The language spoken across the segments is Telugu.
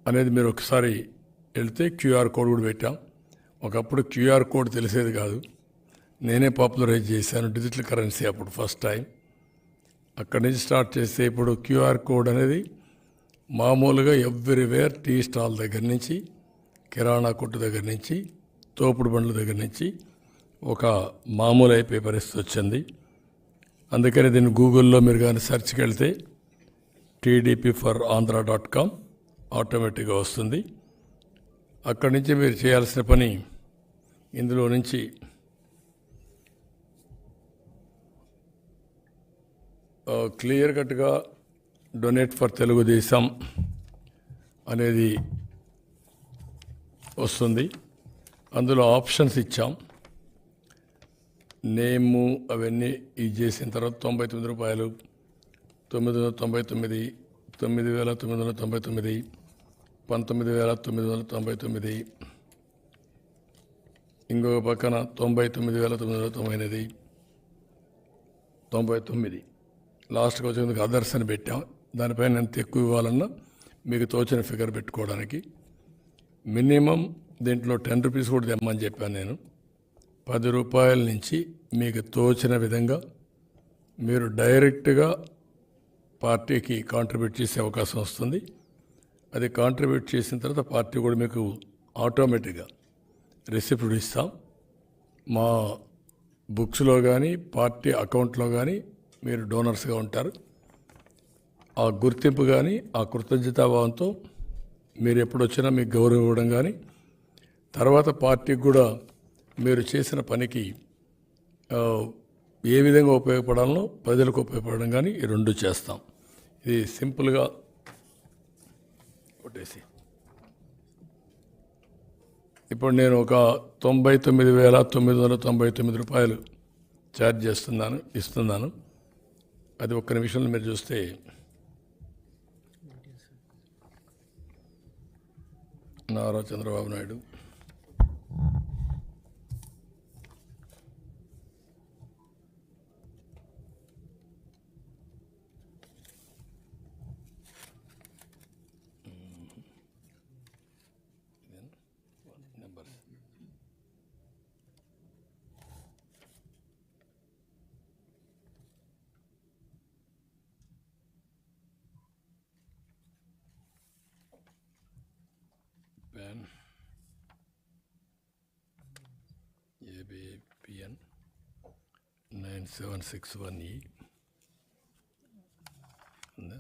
అనేది మీరు ఒకసారి వెళ్తే క్యూఆర్ కోడ్ కూడా పెట్టాం. ఒకప్పుడు క్యూఆర్ కోడ్ తెలిసేది కాదు, నేనే పాపులరైజ్ చేశాను డిజిటల్ కరెన్సీ అప్పుడు ఫస్ట్ టైం. అక్కడి నుంచి స్టార్ట్ చేస్తే ఇప్పుడు క్యూఆర్ కోడ్ అనేది మామూలుగా ఎవ్రీవేర్, టీ స్టాల్ దగ్గర నుంచి, కిరాణా కొట్టు దగ్గర నుంచి, తోపుడు బండ్ల దగ్గర నుంచి ఒక మామూలు అయిపోయే పరిస్థితి వచ్చింది. అందుకని దీన్ని గూగుల్లో మీరు కానీ సెర్చ్కి వెళ్తే tdpforandhra.com ఆటోమేటిక్గా వస్తుంది. అక్కడి నుంచి మీరు చేయాల్సిన పని ఇందులో నుంచి క్లియర్ కట్గా డొనేట్ ఫర్ తెలుగుదేశం అనేది వస్తుంది. అందులో ఆప్షన్స్ ఇచ్చాం. నేము అవన్నీ ఇది చేసిన తర్వాత ₹99, 999, 9,999, 19,999, ఇంకొక పక్కన 99,999, 99 లాస్ట్కి వచ్చేందుకు అదర్స్ అని పెట్టాం. దానిపైన ఎంత ఎక్కువ ఇవ్వాలన్నా మీకు తోచిన ఫిగర్ పెట్టుకోవడానికి. మినిమం దీంట్లో ₹10 కూడా తెమ్మని చెప్పాను నేను. ₹10 నుంచి మీకు తోచిన విధంగా మీరు డైరెక్ట్గా పార్టీకి కాంట్రిబ్యూట్ చేసే అవకాశం వస్తుంది. అది కాంట్రిబ్యూట్ చేసిన తర్వాత పార్టీ కూడా మీకు ఆటోమేటిక్గా రిసిప్ట్ ఇస్తాం. మా బుక్స్లో కానీ పార్టీ అకౌంట్లో కానీ మీరు డోనర్స్గా ఉంటారు. ఆ గుర్తింపు కానీ ఆ కృతజ్ఞతాభావంతో మీరు ఎప్పుడొచ్చినా మీకు గౌరవం ఇవ్వడం కానీ, తర్వాత పార్టీకి కూడా మీరు చేసిన పనికి ఏ విధంగా ఉపయోగపడాలనో ప్రజలకు ఉపయోగపడడం కానీ ఈ రెండు చేస్తాం. ఇది సింపుల్గా కొట్టేసి ఇప్పుడు నేను ఒక ₹99,999 ఛార్జ్ ఇస్తున్నాను. అది ఒక్క నిమిషంలో మీరు చూస్తే Nara Chandrababu Naidu PAN ABPN 9761E ఉందా?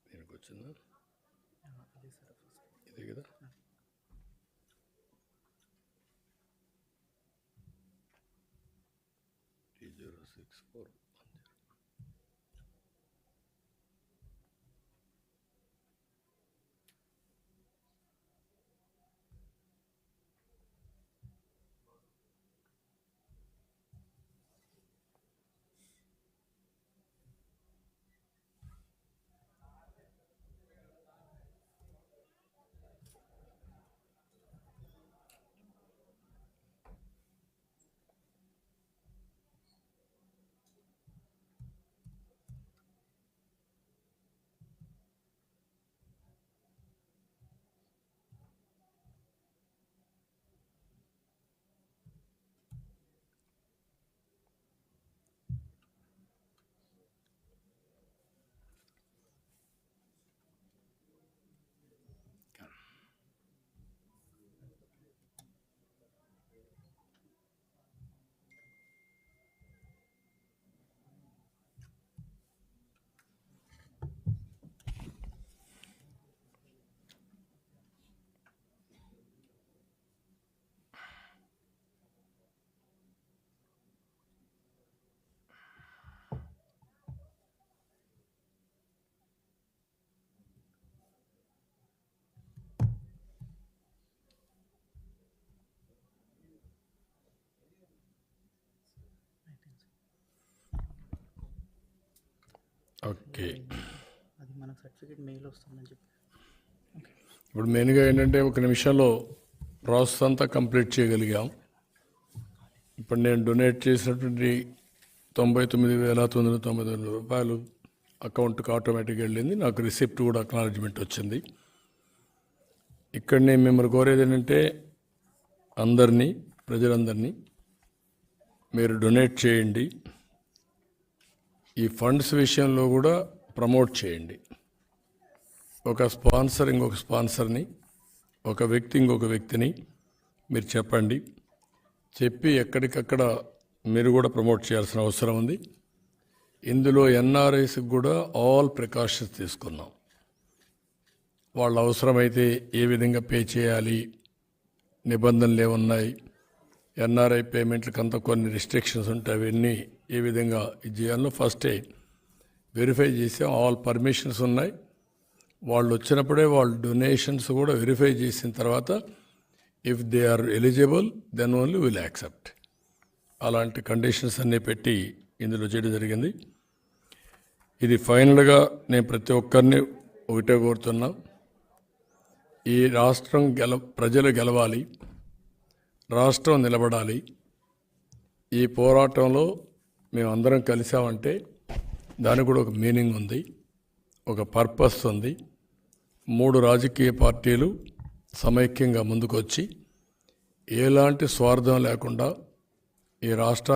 దీనికి వచ్చిందా? ఇదే కదా. T064 okay. అది మనకు సర్టిఫికేట్ మెయిల్ వస్తుందని చెప్పి. ఇప్పుడు మెయిన్గా ఏంటంటే ఒక నిమిషంలో ప్రాసెస్ అంతా కంప్లీట్ చేయగలిగాం. ఇప్పుడు నేను డొనేట్ చేసినటువంటి 99,999 రూపాయలు అకౌంట్కి ఆటోమేటిక్గా వెళ్ళింది. నాకు రిసిప్ట్ కూడా అక్నాలజ్మెంట్ వచ్చింది. ఇక్కడ నేను మిమ్మల్ని కోరేది ఏంటంటే అందరినీ, ప్రజలందరినీ మీరు డొనేట్ చేయండి. ఈ ఫండ్స్ విషయంలో కూడా ప్రమోట్ చేయండి. ఒక స్పాన్సర్ ఇంకొక స్పాన్సర్ని, ఒక వ్యక్తి ఇంకొక వ్యక్తిని మీరు చెప్పండి. చెప్పి ఎక్కడికక్కడ మీరు కూడా ప్రమోట్ చేయాల్సిన అవసరం ఉంది. ఇందులో ఎన్ఆర్ఐస్కి కూడా ఆల్ ప్రికాషన్స్ తీసుకున్నాం. వాళ్ళ అవసరమైతే ఏ విధంగా పే చేయాలి, నిబంధనలు ఏమున్నాయి, ఎన్ఆర్ఐ పేమెంట్లకు అంతా కొన్ని రిస్ట్రిక్షన్స్ ఉంటాయి, అవన్నీ ఏ విధంగా ఇది చేయాలో ఫస్టే వెరిఫై చేసాం. ఆల్ పర్మిషన్స్ ఉన్నాయి. వాళ్ళు వచ్చినప్పుడే వాళ్ళ డొనేషన్స్ కూడా వెరిఫై చేసిన తర్వాత if they are eligible then only will accept. అలాంటి కండిషన్స్ అన్నీ పెట్టి ఇందులో చేయడం జరిగింది. ఇది ఫైనల్గా నేను ప్రతి ఒక్కరిని ఒకటే కోరుతున్నా, ఈ రాష్ట్రం ప్రజలు గెలవాలి, రాష్ట్రం నిలబడాలి. ఈ పోరాటంలో మేమందరం కలిసామంటే దానికి కూడా ఒక మీనింగ్ ఉంది, ఒక పర్పస్ ఉంది. 3 రాజకీయ పార్టీలు సమైక్యంగా ముందుకొచ్చి ఎలాంటి స్వార్థం లేకుండా ఈ రాష్ట్ర